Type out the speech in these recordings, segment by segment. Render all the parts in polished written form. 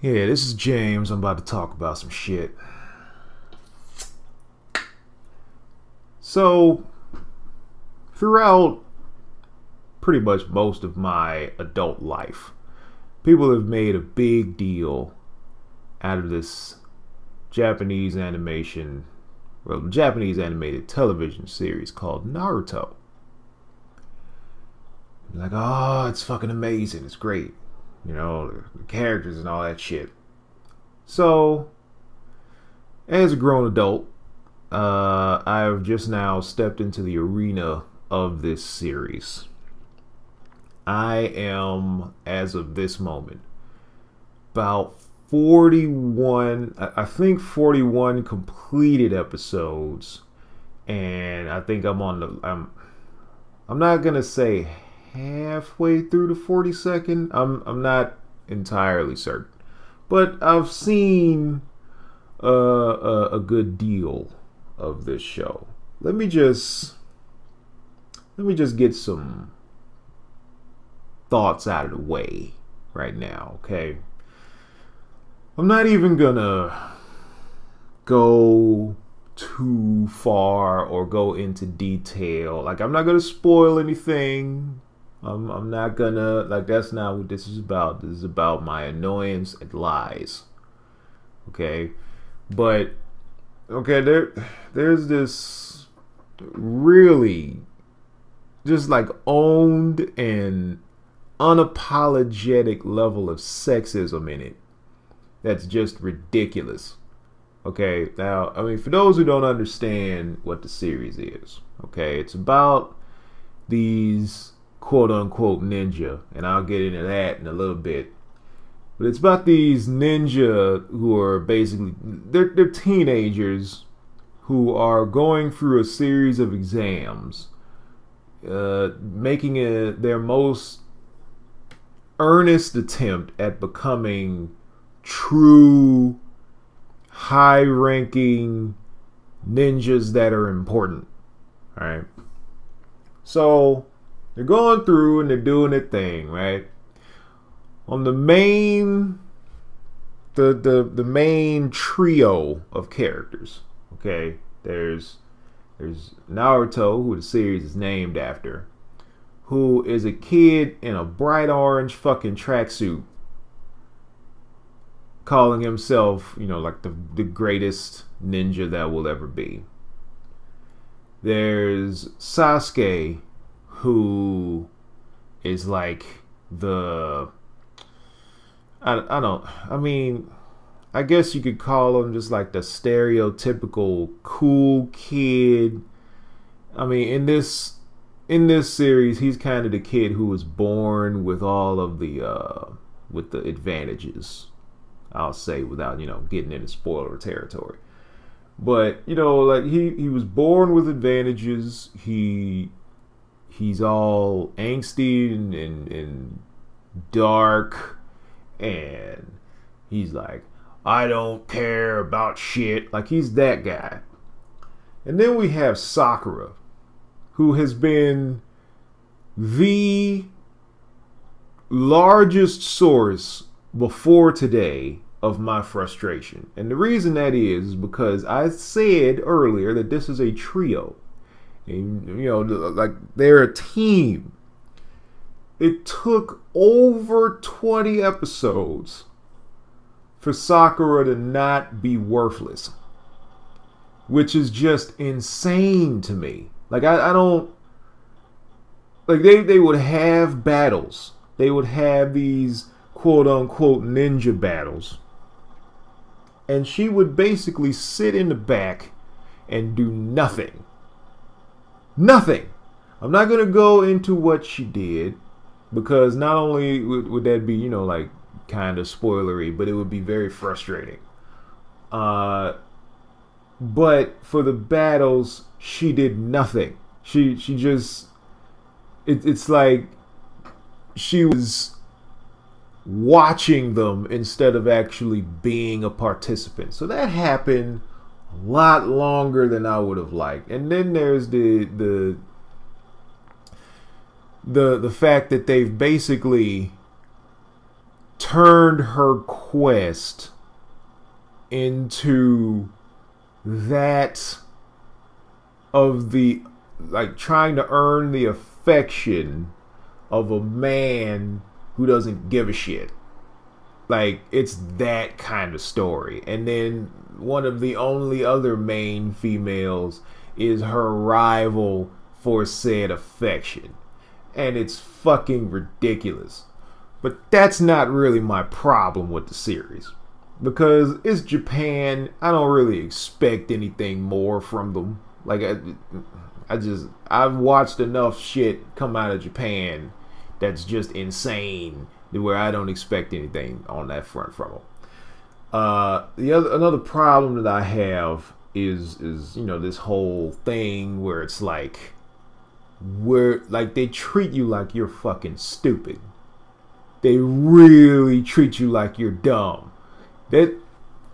Yeah, this is James. I'm about to talk about some shit. So, throughout pretty much most of my adult life, people have made a big deal out of this Japanese animation, well, Japanese animated television series called Naruto. Like, oh, it's fucking amazing. It's great. You know, the characters and all that shit. So, as a grown adult, I've just now stepped into the arena of this series. I am, as of this moment, about 41, I think 41 completed episodes, and I think I'm not gonna say halfway through the 42nd. I'm not entirely certain, but I've seen a good deal of this show. Let me just get some thoughts out of the way right now, okay? I'm not even gonna go too far or go into detail. Like, I'm not gonna spoil anything. I'm not gonna, like, that's not what this is about. This is about my annoyance and lies. Okay? But okay, there's this really just like owned and unapologetic level of sexism in it that's just ridiculous. Okay, now, I mean, for those who don't understand what the series is, okay, it's about these quote unquote ninja, and I'll get into that in a little bit. But it's about these ninja who are basically, they're teenagers who are going through a series of exams, making their most earnest attempt at becoming true, high-ranking ninjas that are important. All right. So they're going through and they're doing their thing, right? On the main main trio of characters, okay, there's Naruto, who the series is named after, who is a kid in a bright orange fucking tracksuit, calling himself, you know, like the greatest ninja that will ever be. There's Sasuke, who is like the I guess you could call him just like the stereotypical cool kid. I mean, in this series, he's kind of the kid who was born with all of the with the advantages, I'll say, without, you know, getting into spoiler territory. But, you know, like he was born with advantages. He's all angsty and dark. And he's like, I don't care about shit. Like, he's that guy. And then we have Sakura, who has been the largest source before today of my frustration. And the reason that is because I said earlier that this is a trio. And, you know, like, they're a team. It took over 20 episodes for Sakura to not be worthless, which is just insane to me. Like, I don't, like, they would have battles. They would have these quote unquote ninja battles, and she would basically sit in the back and do nothing. Nothing. I'm not going to go into what she did, because not only would that be, you know, like, kind of spoilery, but it would be very frustrating. But for the battles, she did nothing. She just, it's like she was watching them instead of actually being a participant. So that happened a lot longer than I would have liked. And then there's the fact that they've basically turned her quest into that of the, like, trying to earn the affection of a man who doesn't give a shit. Like, it's that kind of story. And then one of the only other main females is her rival for said affection. And it's fucking ridiculous. But that's not really my problem with the series. Because it's Japan, I don't really expect anything more from them. Like, I've watched enough shit come out of Japan that's just insane to where I don't expect anything on that front from them. Another problem that I have is you know, this whole thing where it's like, they treat you like you're fucking stupid. They really treat you like you're dumb. That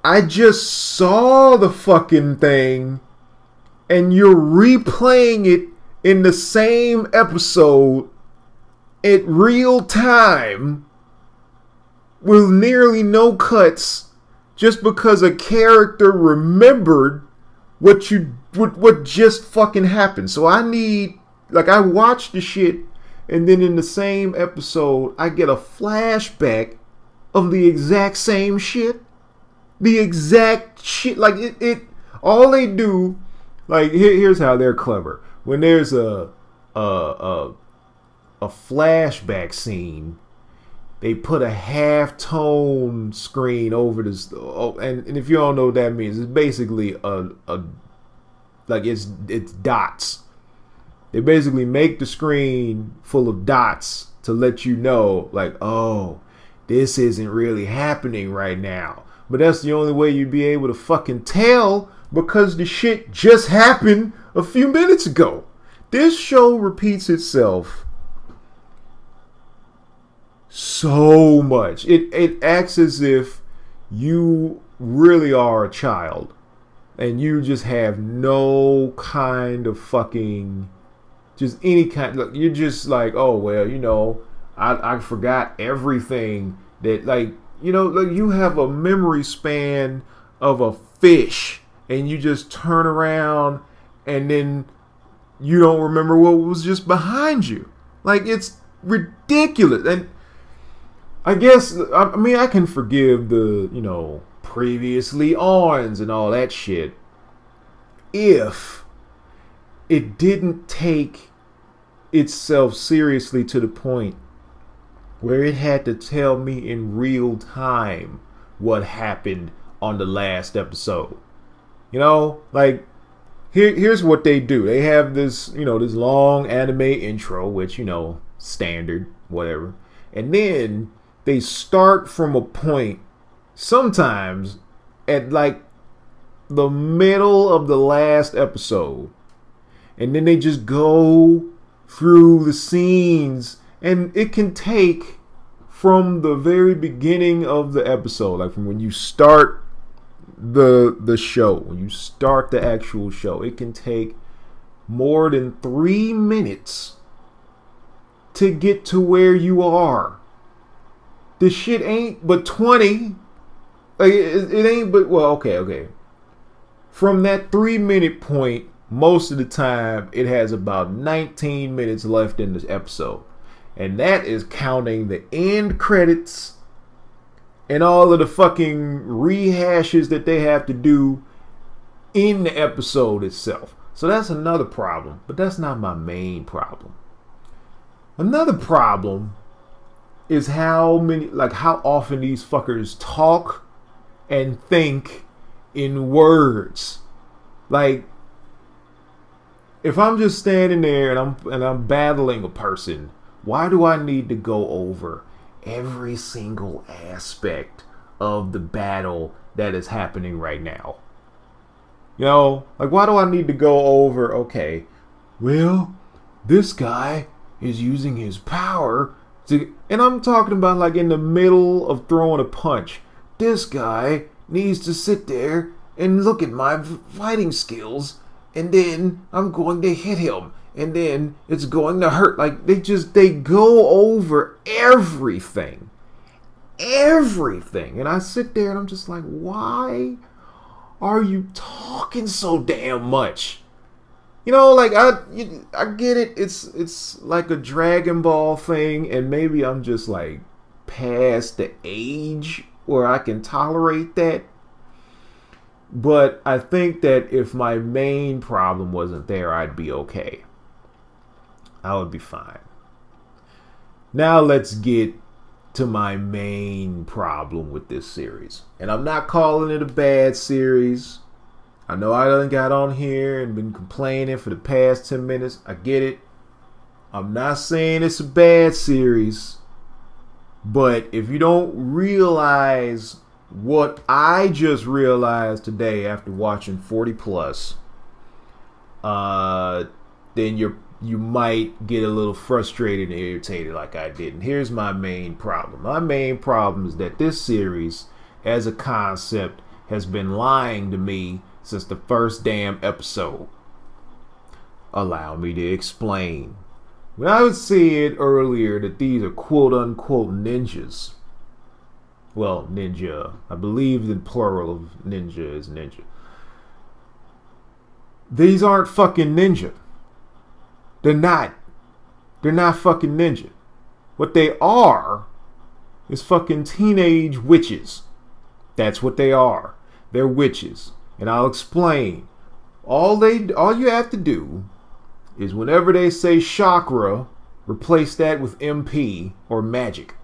I just saw the fucking thing and you're replaying it in the same episode at real time with nearly no cuts just because a character remembered what just fucking happened. So I watched the shit and then in the same episode I get a flashback of the exact same shit. The exact shit. Like it all they do, like here's how they're clever. When there's a flashback scene, they put a half-tone screen over this. And if you don't know what that means, it's basically it's dots. They basically make the screen full of dots to let you know, like, oh, this isn't really happening right now. But that's the only way you'd be able to fucking tell, because the shit just happened a few minutes ago. This show repeats itself so much. It acts as if you really are a child and you just have no kind of fucking, just any kind, look, you're just like, oh, well, you know, I forgot everything that, like, you know, like you have a memory span of a fish and you just turn around and then you don't remember what was just behind you. Like, it's ridiculous. And I guess, I mean, I can forgive the, you know, previously ons and all that shit if it didn't take itself seriously to the point where it had to tell me in real time what happened on the last episode. You know, like, here's what they do. They have this, you know, this long anime intro, which, you know, standard, whatever. And then they start from a point, sometimes at like the middle of the last episode. And then they just go through the scenes. And it can take from the very beginning of the episode, like from when you start the show, when you start the actual show, it can take more than 3 minutes to get to where you are. The shit ain't but 20. Like, it ain't but, well, okay. From that 3-minute point, most of the time, it has about 19 minutes left in this episode. And that is counting the end credits and all of the fucking rehashes that they have to do in the episode itself. So that's another problem, but that's not my main problem. Another problem is how often these fuckers talk and think in words. Like, if I'm just standing there and I'm battling a person, why do I need to go over every single aspect of the battle that is happening right now? You know, like, why do I need to go over, okay, well, this guy is using his power to, and I'm talking about like in the middle of throwing a punch. This guy needs to sit there and look at my fighting skills, and then I'm going to hit him. And then it's going to hurt. Like, they go over everything. everything. And I sit there and I'm just like, why are you talking so damn much? You know, like I get it. It's like a Dragon Ball thing, and maybe I'm just like past the age where I can tolerate that. But I think that if my main problem wasn't there, I'd be okay. I would be fine. Now let's get to my main problem with this series. And I'm not calling it a bad series. I know I done got on here and been complaining for the past 10 minutes. I get it. I'm not saying it's a bad series. But if you don't realize what I just realized today after watching 40 plus, then you might get a little frustrated and irritated like I did. And here's my main problem. My main problem is that this series, as a concept, has been lying to me since the first damn episode. Allow me to explain. When I was saying earlier that these are quote-unquote ninjas. Well, ninja. I believe the plural of ninja is ninja. These aren't fucking ninja. They're not. They're not fucking ninja. What they are is fucking teenage witches. That's what they are. They're witches. And I'll explain. All you have to do is whenever they say chakra, replace that with MP or magic.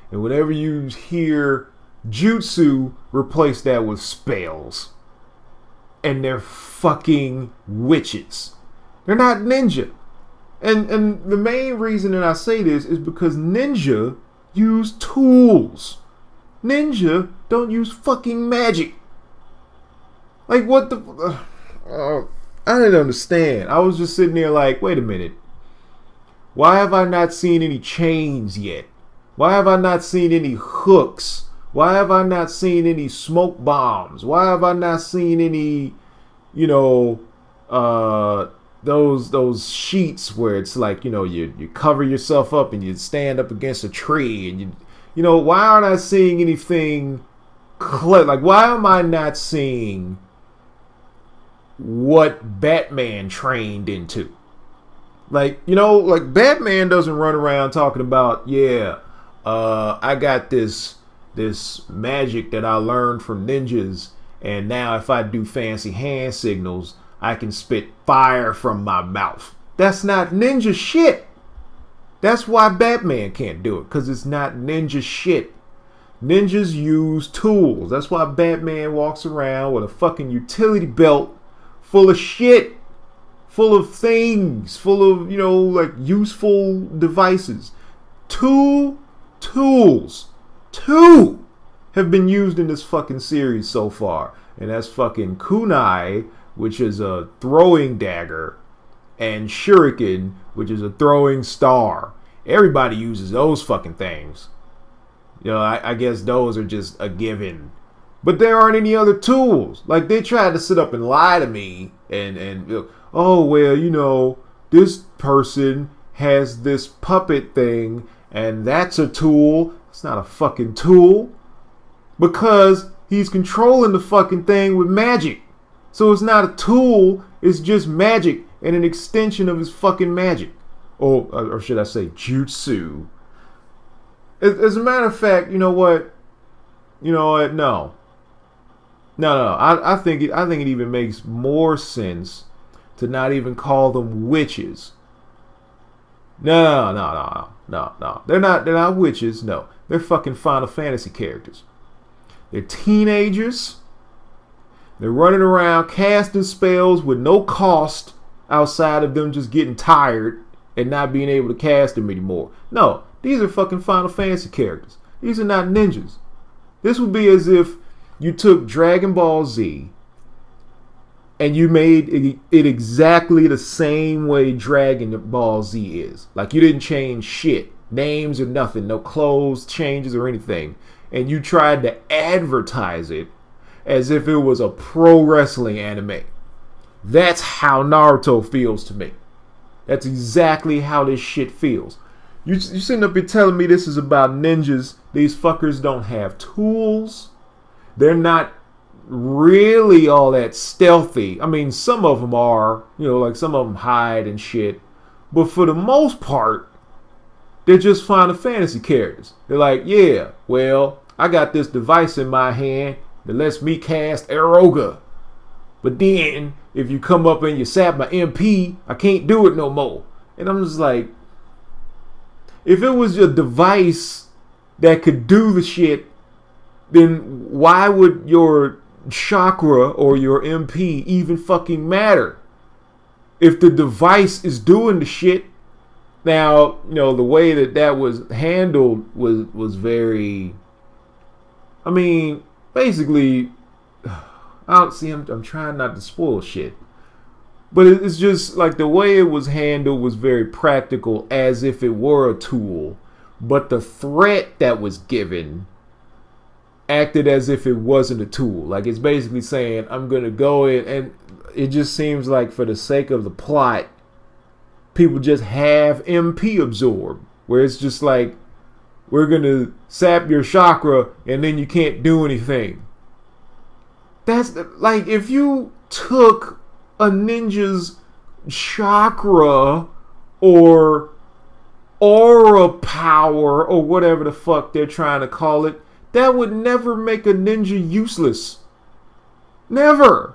And whenever you hear jutsu, replace that with spells. And they're fucking witches. They're not ninja. And the main reason that I say this is because ninja use tools. Ninja don't use fucking magic. Like, what the... I didn't understand. I was just sitting there like, wait a minute. Why have I not seen any chains yet? Why have I not seen any hooks? Why have I not seen any smoke bombs? Why have I not seen any, you know, those sheets where it's like, you know, you cover yourself up and you stand up against a tree and you know, why aren't I seeing anything like, why am I not seeing what Batman trained into? Like, you know, like Batman doesn't run around talking about, yeah, I got this magic that I learned from ninjas, and now if I do fancy hand signals, I can spit fire from my mouth. That's not ninja shit. That's why Batman can't do it, because it's not ninja shit. Ninjas use tools. That's why Batman walks around with a fucking utility belt full of shit, full of things, full of, you know, like useful devices. Two tools have been used in this fucking series so far. And that's fucking kunai, which is a throwing dagger, and shuriken, which is a throwing star. Everybody uses those fucking things. You know, I guess those are just a given. But there aren't any other tools. Like, they tried to sit up and lie to me and oh, well, you know, this person has this puppet thing and that's a tool. It's not a fucking tool. Because he's controlling the fucking thing with magic. So it's not a tool, it's just magic and an extension of his fucking magic. Or should I say jutsu. As a matter of fact, you know what? No. I think it even makes more sense to not even call them witches. No. They're not witches. No, they're fucking Final Fantasy characters. They're teenagers. They're running around casting spells with no cost outside of them just getting tired and not being able to cast them anymore. No, these are fucking Final Fantasy characters. These are not ninjas. This would be as if you took Dragon Ball Z and you made it exactly the same way Dragon Ball Z is. Like, you didn't change shit. Names or nothing. No clothes changes or anything. And you tried to advertise it as if it was a pro wrestling anime. That's how Naruto feels to me. That's exactly how this shit feels. You sitting up here telling me this is about ninjas. These fuckers don't have tools. They're not really all that stealthy. I mean, some of them are, like some of them hide and shit. But for the most part, they're just Final Fantasy characters. They're like, yeah, well, I got this device in my hand that lets me cast Aeroga. But then, if you come up and you sap my MP, I can't do it no more. And I'm just like, if it was a device that could do the shit, then why would your chakra or your MP even fucking matter? If the device is doing the shit. Now, the way that was handled was very, I mean, basically, I'm trying not to spoil shit. But it's just like the way it was handled was very practical, as if it were a tool. But the threat that was given acted as if it wasn't a tool. Like, it's basically saying, I'm going to go in. And it just seems like for the sake of the plot, people just have MP absorbed. Where it's just like, we're going to sap your chakra and then you can't do anything. That's like, if you took a ninja's chakra or aura power or whatever the fuck they're trying to call it, that would never make a ninja useless. Never.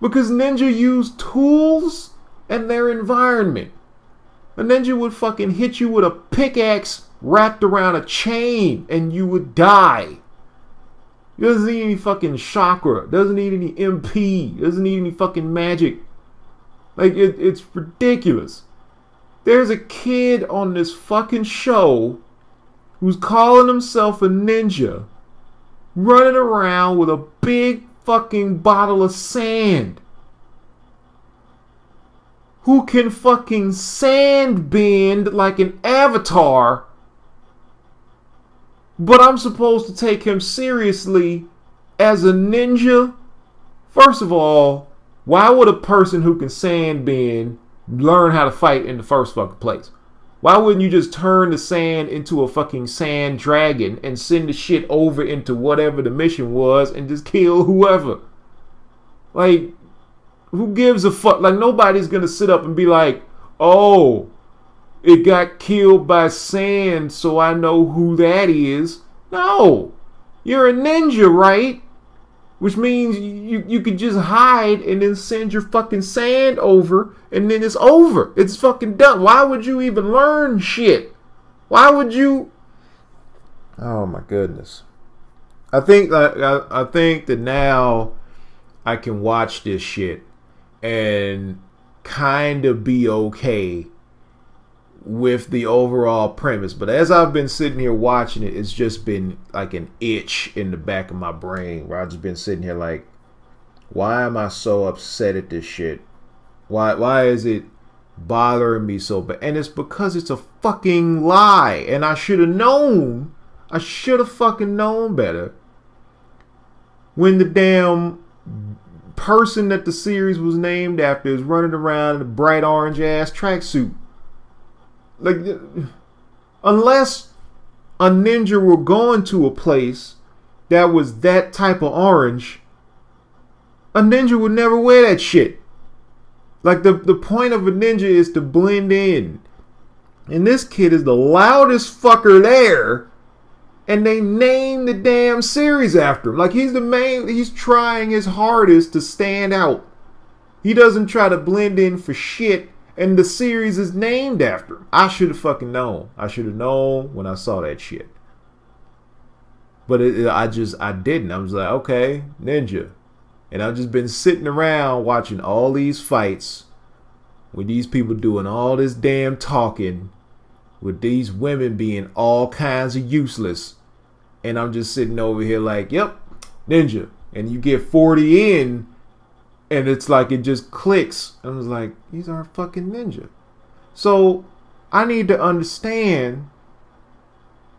Because ninja use tools and their environment. A ninja would fucking hit you with a pickaxe wrapped around a chain and you would die. He doesn't need any fucking chakra. Doesn't need any MP. Doesn't need any fucking magic. Like, it's ridiculous. There's a kid on this fucking show who's calling himself a ninja, running around with a big fucking bottle of sand. Who can fucking sand bend like an avatar. But I'm supposed to take him seriously as a ninja? First of all, why would a person who can sand bend learn how to fight in the first fucking place? Why wouldn't you just turn the sand into a fucking sand dragon and send the shit over into whatever the mission was and just kill whoever? Like, who gives a fuck? Like, nobody's gonna sit up and be like, oh, it got killed by sand, so I know who that is. No. You're a ninja, right? Which means you could just hide and then send your fucking sand over and then it's over. It's fucking done. Why would you even learn shit? Why would you? Oh my goodness. I think that now I can watch this shit and kind of be okay with the overall premise. But as I've been sitting here watching it, it's just been like an itch in the back of my brain where I've just been sitting here like, why am I so upset at this shit? Why is it bothering me so bad? And it's because it's a fucking lie. And I should have known. I should have fucking known better when the damn person that the series was named after is running around in a bright orange ass tracksuit. Like, unless a ninja were going to a place that was that type of orange, a ninja would never wear that shit. Like, the point of a ninja is to blend in. And this kid is the loudest fucker there, and they named the damn series after him. Like, he's trying his hardest to stand out. He doesn't try to blend in for shit. And the series is named after him. I should have fucking known. I should have known when I saw that shit. But I didn't. I was like, okay, ninja. And I've just been sitting around watching all these fights with these people doing all this damn talking, with these women being all kinds of useless. And I'm just sitting over here like, yep, ninja. And you get 40 in, and it's like it just clicks. I was like, these aren't fucking ninja. So I need to understand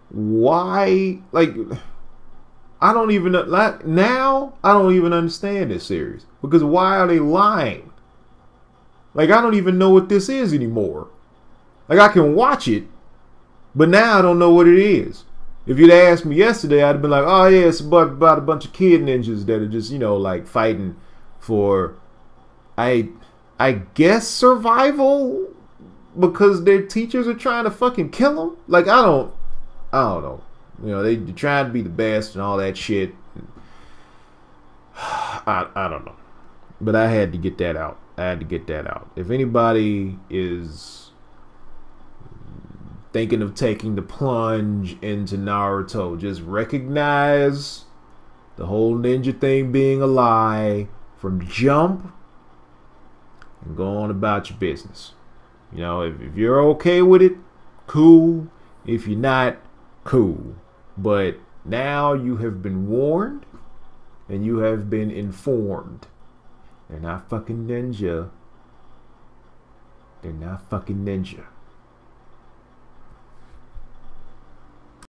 why. Like, I don't even now. I don't even understand this series, because why are they lying? Like, I don't even know what this is anymore. Like, I can watch it, But now I don't know what it is. If you'd asked me yesterday, I'd have been like, oh yeah, it's about a bunch of kid ninjas that are just, like fighting for, I guess, survival because their teachers are trying to fucking kill them. Like, I don't know. They're trying to be the best and all that shit. I don't know. But I had to get that out. If anybody is thinking of taking the plunge into Naruto, just recognize the whole ninja thing being a lie from jump and go on about your business. If you're okay with it, cool. If you're not, cool. But now you have been warned and you have been informed. They're not fucking ninja.